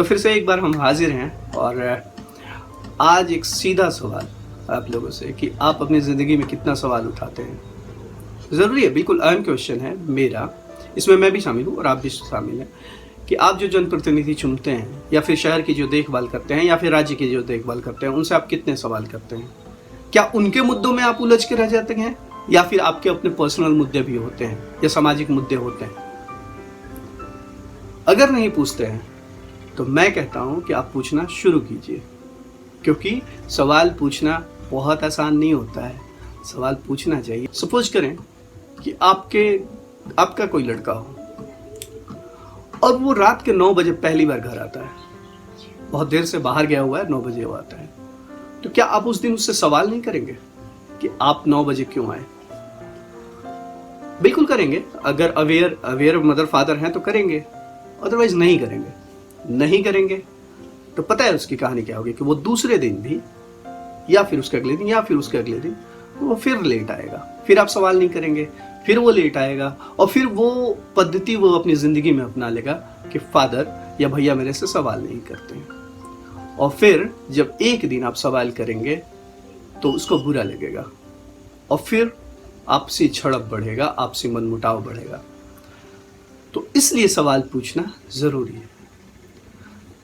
तो फिर से एक बार हम हाजिर हैं और आज एक सीधा सवाल आप लोगों से कि आप अपनी ज़िंदगी में कितना सवाल उठाते हैं। ज़रूरी है, बिल्कुल अहम क्वेश्चन है मेरा, इसमें मैं भी शामिल हूँ और आप भी शामिल हैं कि आप जो जनप्रतिनिधि चुनते हैं या फिर शहर की जो देखभाल करते हैं या फिर राज्य की जो देखभाल करते हैं, उनसे आप कितने सवाल करते हैं। क्या उनके मुद्दों में आप उलझ के रह जाते हैं या फिर आपके अपने पर्सनल मुद्दे भी होते हैं या सामाजिक मुद्दे होते हैं। अगर नहीं पूछते हैं तो मैं कहता हूं कि आप पूछना शुरू कीजिए, क्योंकि सवाल पूछना बहुत आसान नहीं होता है। सवाल पूछना चाहिए। सपोज करें कि आपका कोई लड़का हो और वो रात के 9 बजे पहली बार घर आता है, बहुत देर से बाहर गया हुआ है, 9 बजे वो आता है, तो क्या आप उस दिन उससे सवाल नहीं करेंगे कि आप 9 बजे क्यों आए? बिल्कुल करेंगे। अगर अवेयर मदर फादर हैं तो करेंगे, अदरवाइज नहीं करेंगे तो पता है उसकी कहानी क्या होगी कि वो दूसरे दिन भी या फिर उसके अगले दिन या फिर उसके अगले दिन वो फिर लेट आएगा। फिर आप सवाल नहीं करेंगे, फिर वो लेट आएगा और फिर वो पद्धति वो अपनी जिंदगी में अपना लेगा कि फादर या भैया मेरे से सवाल नहीं करते हैं। और फिर जब एक दिन आप सवाल करेंगे तो उसको बुरा लगेगा और फिर आपसी झड़प बढ़ेगा, आपसी मनमुटाव बढ़ेगा। तो इसलिए सवाल पूछना जरूरी है।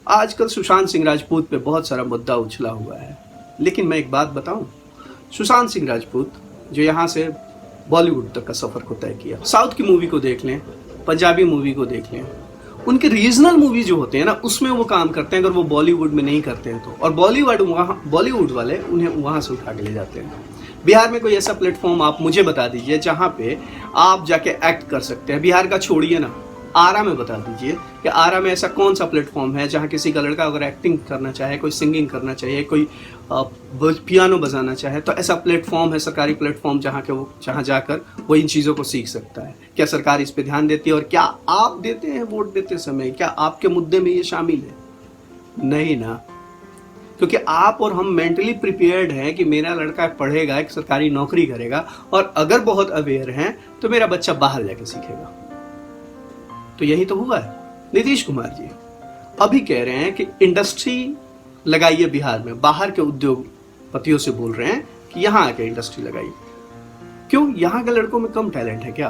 आजकल सुशांत सिंह राजपूत पे बहुत सारा मुद्दा उछला हुआ है, लेकिन मैं एक बात बताऊं, सुशांत सिंह राजपूत जो यहाँ से बॉलीवुड तक का सफर को तय किया, साउथ की मूवी को देख लें, पंजाबी मूवी को देख लें, उनके रीजनल मूवी जो होते हैं ना, उसमें वो काम करते हैं अगर वो बॉलीवुड में नहीं करते हैं तो, और बॉलीवुड वाले उन्हें वहां से उठा के ले जाते हैं। बिहार में कोई ऐसा प्लेटफॉर्म आप मुझे बता दीजिए जहां पे आप जाके एक्ट कर सकते हैं। बिहार का छोड़िए ना, आरा में बता दीजिए कि आरा में ऐसा कौन सा प्लेटफॉर्म है जहां किसी का लड़का अगर एक्टिंग करना चाहे, कोई सिंगिंग करना चाहिए, कोई पियानो बजाना चाहे, तो ऐसा प्लेटफॉर्म है, सरकारी प्लेटफॉर्म, जहां जाकर वो इन चीज़ों को सीख सकता है। क्या सरकार इस पे ध्यान देती है और क्या आप देते हैं वोट देते समय? क्या आपके मुद्दे में ये शामिल है? नहीं ना, क्योंकि आप और हम मेंटली प्रिपेयर्ड हैं कि मेरा लड़का पढ़ेगा, एक सरकारी नौकरी करेगा और अगर बहुत अवेयर हैं तो मेरा बच्चा बाहर जाके सीखेगा। तो यही तो हुआ है। नीतीश कुमार जी अभी कह रहे हैं कि इंडस्ट्री लगाइए बिहार में, बाहर के उद्योगपतियों से बोल रहे हैं कि यहां आके इंडस्ट्री लगाइए। क्यों? यहां के लड़कों में कम टैलेंट है क्या?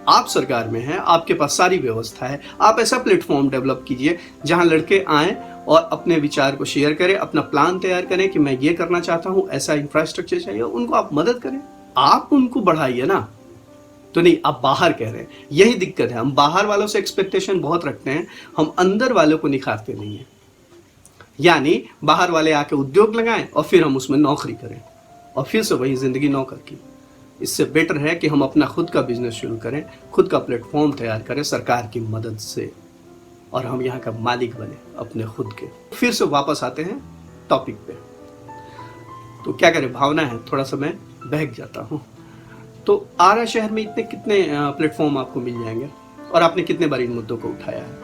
आप सरकार में हैं, आपके पास सारी व्यवस्था है, आप ऐसा प्लेटफॉर्म डेवलप कीजिए जहां लड़के आएं और अपने विचार को शेयर करें, अपना प्लान तैयार करें कि मैं ये करना चाहता हूं, ऐसा इंफ्रास्ट्रक्चर चाहिए, उनको आप मदद करें, आप उनको बढ़ाइए ना। तो नहीं, आप बाहर कह रहे हैं, यही दिक्कत है। हम बाहर वालों से एक्सपेक्टेशन बहुत रखते हैं, हम अंदर वालों को निखारते नहीं है। यानी बाहर वाले आके उद्योग लगाएं और फिर हम उसमें नौकरी करें और फिर से वही जिंदगी नौकर की। इससे बेटर है कि हम अपना खुद का बिजनेस शुरू करें, खुद का प्लेटफॉर्म तैयार करें सरकार की मदद से, और हम यहाँ का मालिक बने अपने खुद के। फिर से वापस आते हैं टॉपिक पे। तो क्या करें, भावना है, थोड़ा सा मैं बहक जाता हूँ। तो आरा शहर में इतने कितने प्लेटफॉर्म आपको मिल जाएंगे और आपने कितने बार इन मुद्दों को उठाया है?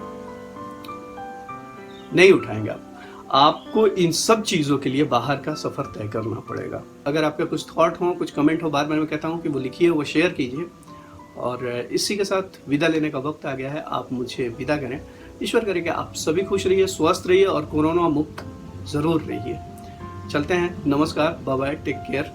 नहीं उठाएंगे आप। आपको इन सब चीज़ों के लिए बाहर का सफ़र तय करना पड़ेगा। अगर आपके कुछ थॉट हो, कुछ कमेंट हो, बार बार मैं कहता हूँ कि वो लिखिए, वो शेयर कीजिए। और इसी के साथ विदा लेने का वक्त आ गया है, आप मुझे विदा करें। ईश्वर करे कि आप सभी खुश रहिए, स्वस्थ रहिए और कोरोना मुक्त ज़रूर रहिए। चलते हैं, नमस्कार, बाय बाय, टेक केयर।